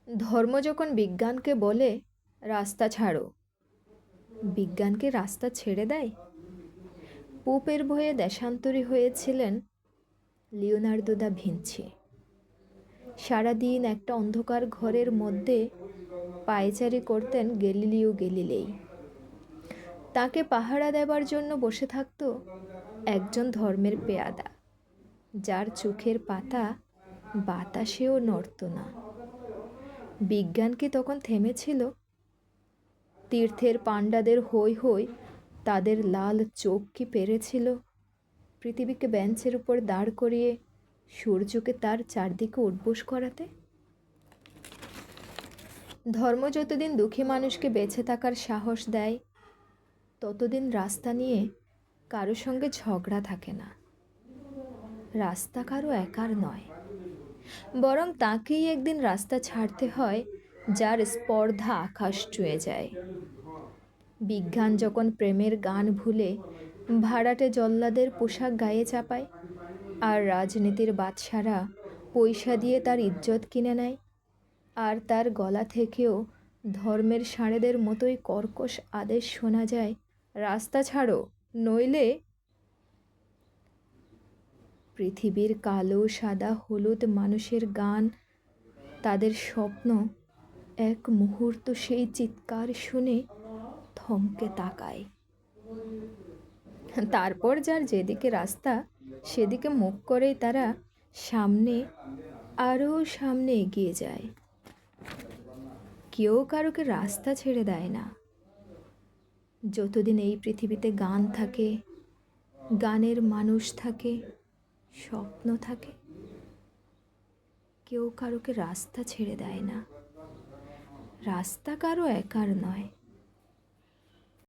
ধর্ম যখন বিজ্ঞানকে বলে রাস্তা ছাড়ো, বিজ্ঞানকে রাস্তা ছেড়ে দেয়? পোপের ভয়ে দেশান্তরী হয়েছিলেন লিওনার্দো দা ভিঞ্চি। সারাদিন একটা অন্ধকার ঘরের মধ্যে পায়চারি করতেন গ্যালিলিও গ্যালিলেই। তাকে পাহারা দেবার জন্য বসে থাকত একজন ধর্মের পেয়াদা, যার চোখের পাতা বাতাসেও নড়ত না। বিজ্ঞান কি তখন থেমেছিল? তীর্থের পাণ্ডাদের হই হই, তাদের লাল চোখ কি পেরেছিল পৃথিবীকে বেঞ্চের উপর দাঁড় করিয়ে সূর্যকে তার চারদিকে উঠবোস করাতে? ধর্ম যতদিন দুঃখী মানুষকে বেঁচে থাকার সাহস দেয়, ততদিন রাস্তা নিয়ে কারো সঙ্গে ঝগড়া থাকে না। রাস্তা কারো একার নয়, বরং তাকেই একদিন রাস্তা ছাড়তে হয় যার স্পর্ধা আকাশ ছুঁয়ে যায়। বিজ্ঞান যখন প্রেমের গান ভুলে ভাড়াটে জল্লাদের পোশাক গায়ে চাপায়, আর রাজনীতির বাদশারা পয়সা দিয়ে তার ইজ্জত কিনে নেয়, আর তার গলা থেকেও ধর্মের ষাঁড়েদের মতোই কর্কশ আদেশ শোনা যায়, রাস্তা ছাড়ো নইলে। পৃথিবীর কালো সাদা হলুদ মানুষের গান, তাদের স্বপ্ন এক মুহূর্ত সেই চিৎকার শুনে থমকে তাকায়। তারপর যার যেদিকে রাস্তা সেদিকে মুখ করেই তারা সামনে, আরও সামনে এগিয়ে যায়। কেউ কারোকে রাস্তা ছেড়ে দেয় না। যতদিন এই পৃথিবীতে গান থাকে, গানের মানুষ থাকে, স্বপ্ন থাকে, কেউ কারোকে রাস্তা ছেড়ে দেয় না। রাস্তা কারো একার নয়।